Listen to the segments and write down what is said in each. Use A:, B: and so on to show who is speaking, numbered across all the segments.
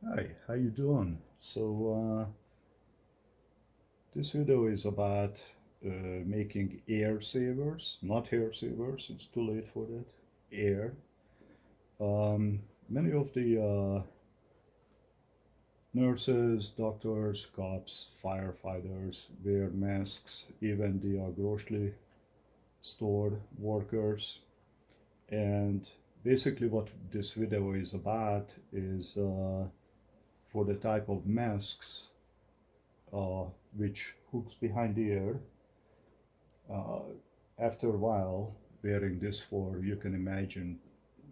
A: Hi, how you doing? This video is about making air savers, not hair savers. It's too late for that. Air. Many of the nurses, doctors, cops, firefighters wear masks. Even the grocery store workers. And basically, what this video is about is for the type of masks uh, which hooks behind the ear. Uh, After a while, wearing this for, you can imagine,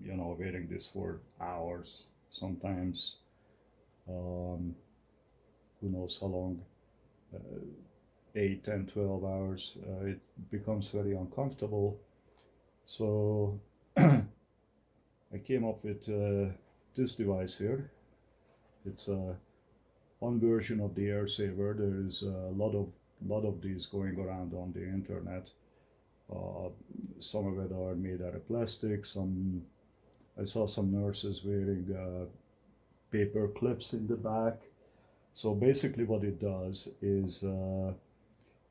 A: wearing this for hours, sometimes, um, who knows how long, uh, 8, 10, 12 hours, it becomes very uncomfortable. So I came up with this device here. It's one version of the air saver. There is a lot of these going around on the internet. Uh, some of it are made out of plastic. Some I saw some nurses wearing paper clips in the back. So basically, what it does is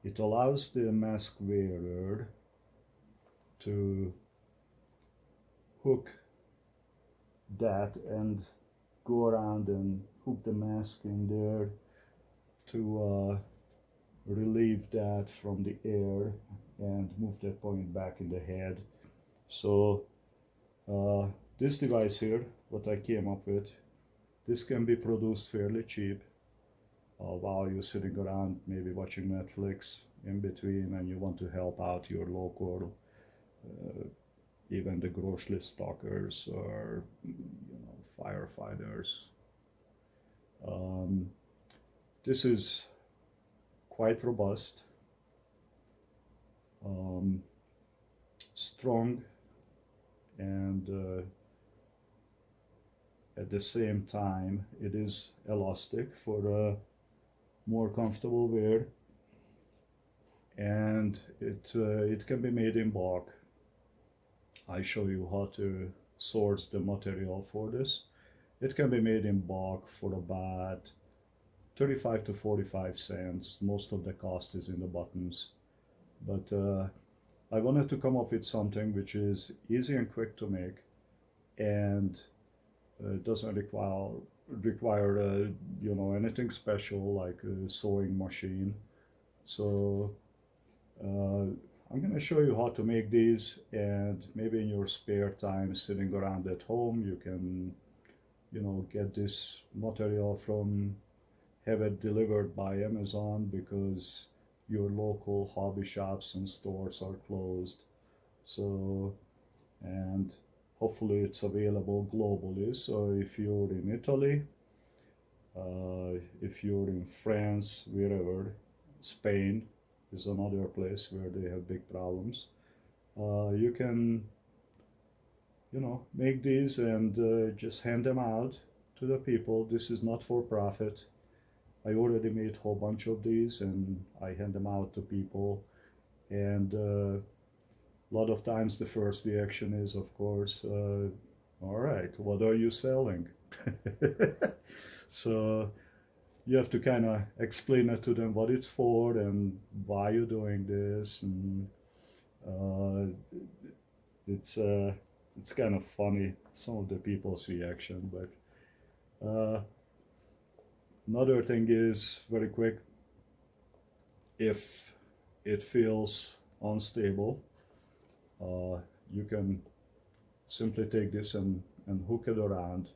A: it allows the mask wearer to hook that and go around and hook the mask in there to relieve that from the air and move that point back in the head. So uh, this device here, what I came up with, this can be produced fairly cheap while you're sitting around maybe watching Netflix in between and you want to help out your local, uh, even the grocery stockers or firefighters. Um, this is quite robust, um, strong, and at the same time it is elastic for a more comfortable wear, and it can be made in bulk. I show you how to source the material for this. It can be made in bulk for about 35 to 45 cents. Most of the cost is in the buttons, but I wanted to come up with something which is easy and quick to make, and doesn't require anything special like a sewing machine. So uh, I'm going to show you how to make these, and maybe in your spare time sitting around at home you can get this material from, have it delivered by Amazon because your local hobby shops and stores are closed. So, and hopefully it's available globally. So if you're in Italy, if you're in France, wherever, Spain is another place where they have big problems. You can, make these and just hand them out to the people. This is not for profit. I already made a whole bunch of these and I hand them out to people. And a lot of times the first reaction is, of course, all right, what are you selling? So you have to kind of explain it to them what it's for and why you're doing this. And uh, it's uh, it's kind of funny, some of the people's reaction. But another thing is very quick, if it feels unstable, uh, you can simply take this and hook it around,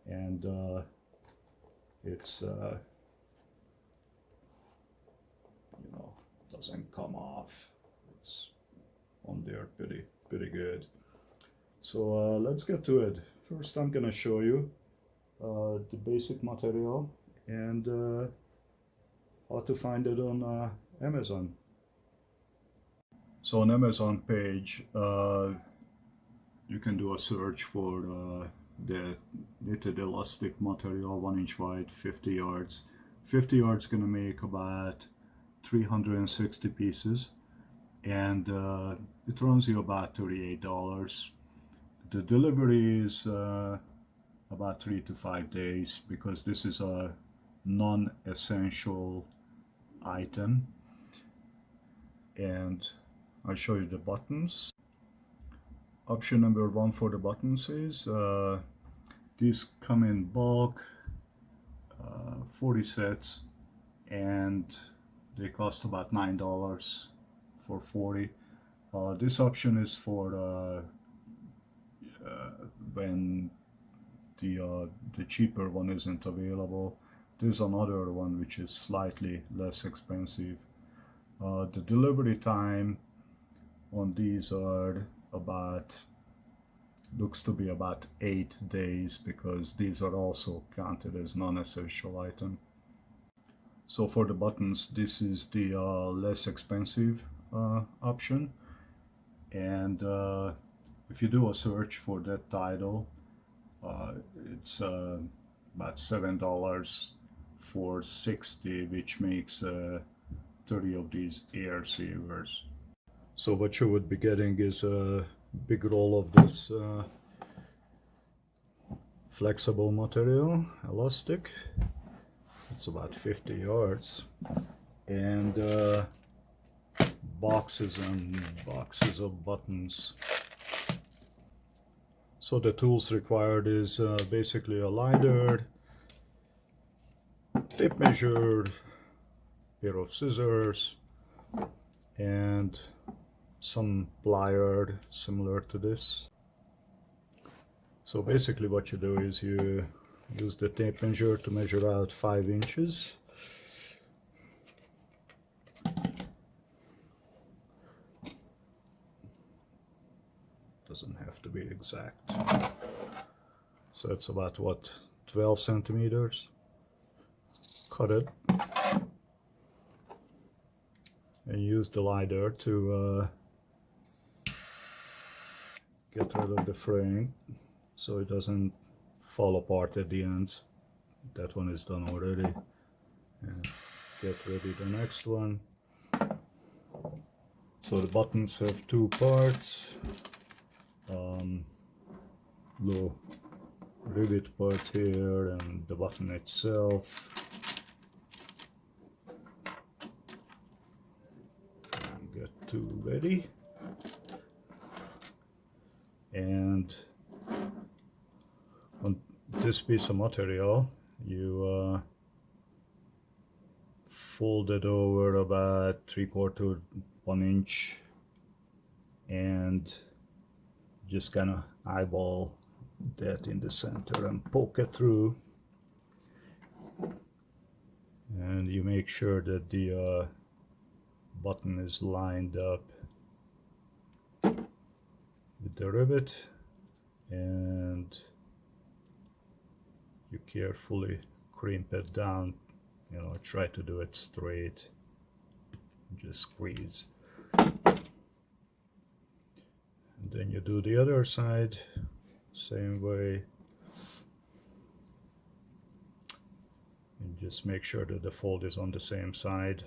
A: and it's you know doesn't come off. It's on there pretty good. So let's get to it. First, I'm gonna show you the basic material and how to find it on Amazon. So on Amazon page, you can do a search for the knitted elastic material, 1 inch wide, 50 yards. 50 yards gonna make about 360 pieces, and it runs you about $38. The delivery is about 3 to 5 days, because this is a non-essential item. And I'll show you the buttons. Option number 1 for the buttons is these come in bulk, 40 sets, and they cost about $9 for 40. This option is for when the cheaper one isn't available. There's another one which is slightly less expensive. The delivery time on these are looks to be about 8 days, because these are also counted as non-essential item. So for the buttons, this is the less expensive option, and if you do a search for that title, it's about $7 for 60, which makes 30 of these air savers. So what you would be getting is a big roll of this flexible material, elastic. It's about 50 yards, and boxes and boxes of buttons. So the tools required is basically a lighter, tape measure, pair of scissors, and some pliers similar to this. So basically what you do is you use the tape measure to measure out 5 inches. Doesn't have to be exact. So it's about, what, 12 centimeters. Cut it and use the lighter to get rid of the frame so it doesn't fall apart at the ends. That one is done already. And get ready the next one. So the buttons have 2 parts. Little rivet part here, and the button itself. And get 2 ready. And on this piece of material, you fold it over about 3/4 1 inch, and just kind of eyeball that in the center and poke it through, and you make sure that the button is lined up with the rivet, and you carefully crimp it down. You know, try to do it straight, just squeeze. And then you do the other side, same way. And just make sure that the fold is on the same side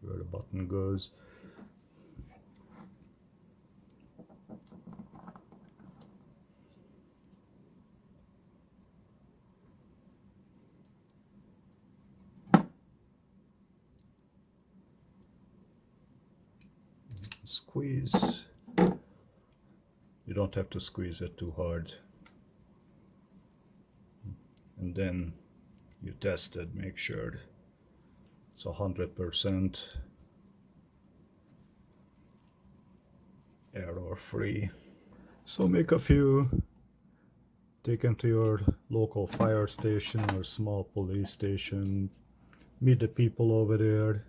A: where the button goes. Squeeze. You don't have to squeeze it too hard. And then you test it, make sure it's 100% error free. So make a few, take them to your local fire station or small police station, meet the people over there,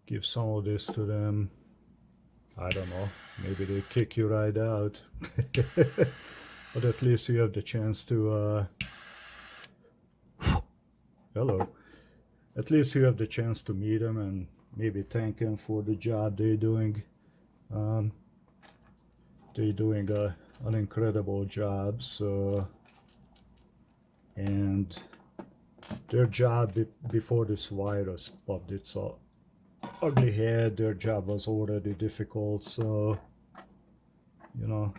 A: give some of this to them. I don't know, maybe they kick you right out. But at least you have the chance to hello, at least you have the chance to meet them and maybe thank them for the job they're doing. They're doing an incredible job. So, and their job before this virus popped its ugly head, their job was already difficult. So, you know,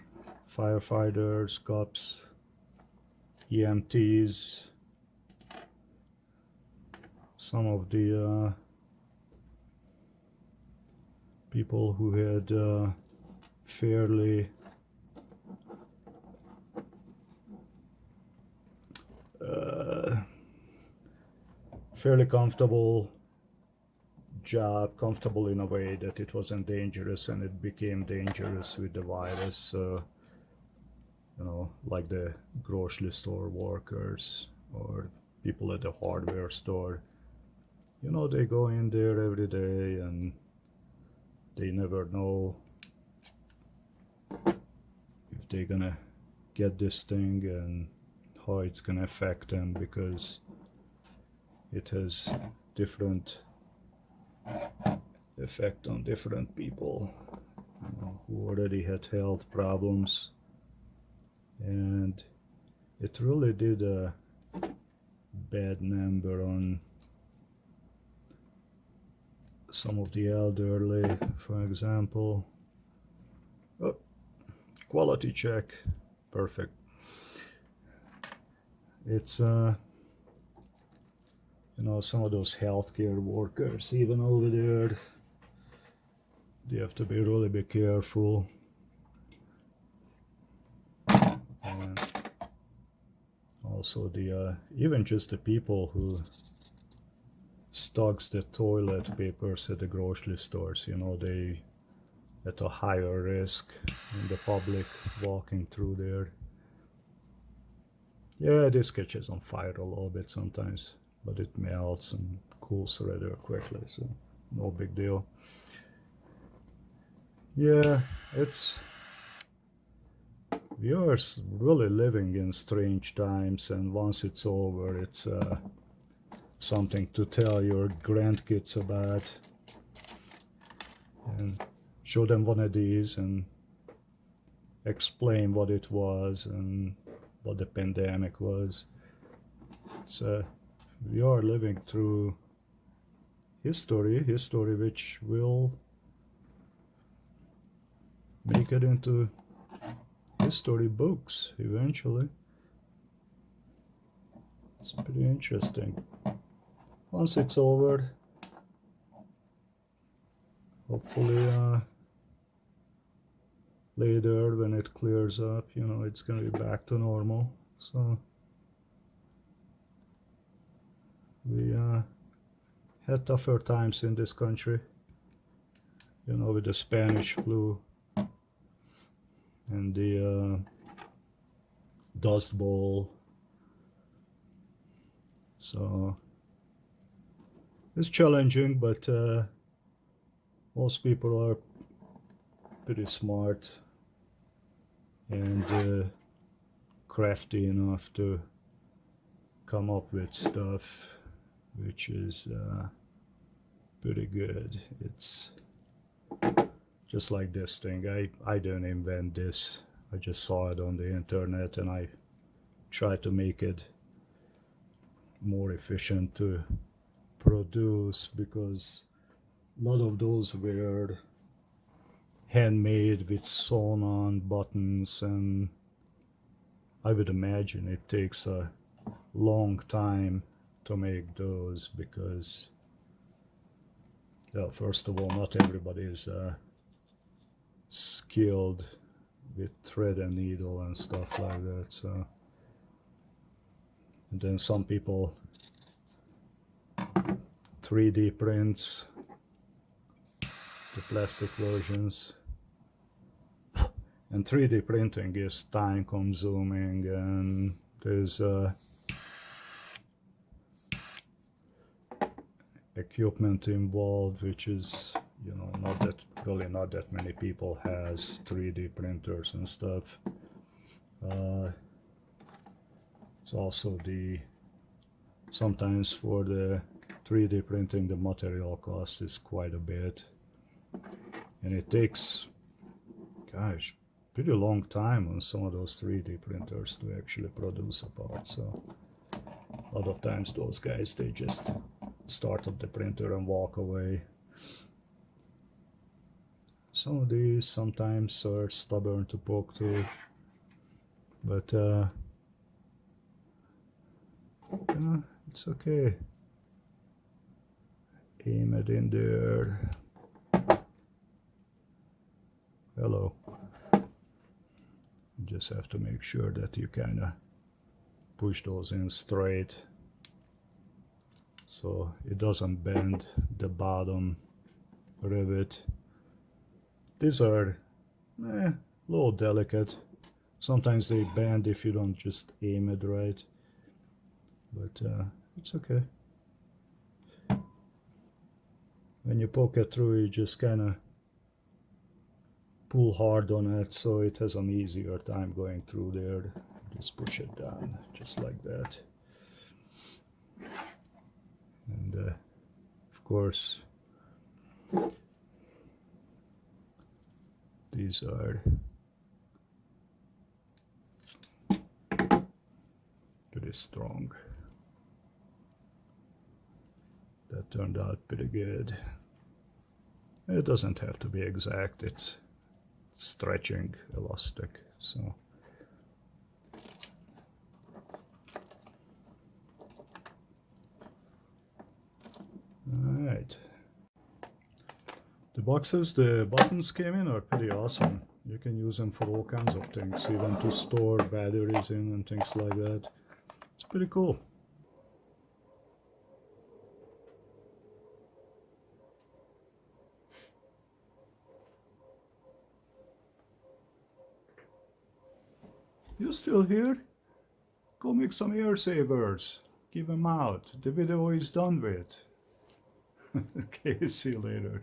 A: firefighters, cops, EMTs, some of the people who had fairly comfortable job, comfortable in a way that it wasn't dangerous, and it became dangerous with the virus. You know, like the grocery store workers or people at the hardware store. You know, they go in there every day and they never know if they're gonna get this thing and how it's gonna affect them, because it has different effect on different people, you know, who already had health problems, and it really did a bad number on some of the elderly, for example. Oh, quality check, perfect. It's you know, some of those healthcare workers, even over there, they have to be careful. And also the even just the people who stocks the toilet papers at the grocery stores, you know, they at a higher risk in the public walking through there. Yeah, this catches on fire a little bit sometimes, but it melts and cools rather quickly, so no big deal. Yeah, we are really living in strange times, and once it's over, it's something to tell your grandkids about, and show them one of these and explain what it was and what the pandemic was. So we are living through history which will make it into history books eventually. It's pretty interesting. Once it's over, hopefully later when it clears up, you know, it's gonna be back to normal. So we had tougher times in this country, you know, with the Spanish flu and the Dust Bowl. So it's challenging, but most people are pretty smart and crafty enough to come up with stuff which is pretty good. It's just like this thing. I didn't invent this. I just saw it on the internet and I tried to make it more efficient to produce, because a lot of those were handmade with sewn on buttons, and I would imagine it takes a long time to make those, because first of all, not everybody is skilled with thread and needle and stuff like that. So, and then some people 3D prints the plastic versions, and 3D printing is time consuming, and there's equipment involved, which is, you know, not that many people has 3D printers and stuff. It's also sometimes for the 3D printing, the material cost is quite a bit, and it takes, gosh, pretty long time on some of those 3D printers to actually produce a part. So a lot of times those guys, they just start up the printer and walk away. Some of these sometimes are stubborn to poke through. but it's okay. Aim it in there. Hello. You just have to make sure that you kind of push those in straight so it doesn't bend the bottom rivet. These are a little delicate. Sometimes they bend if you don't just aim it right, but it's okay. When you poke it through, you just kind of pull hard on it so it has an easier time going through there. Just push it down, just like that. And of course, these are pretty strong. That turned out pretty good. It doesn't have to be exact, it's stretching elastic, so. Alright. The boxes the buttons came in are pretty awesome. You can use them for all kinds of things, even to store batteries in and things like that. It's pretty cool. You still here? Go make some air savers. Give them out. The video is done with. Okay, see you later.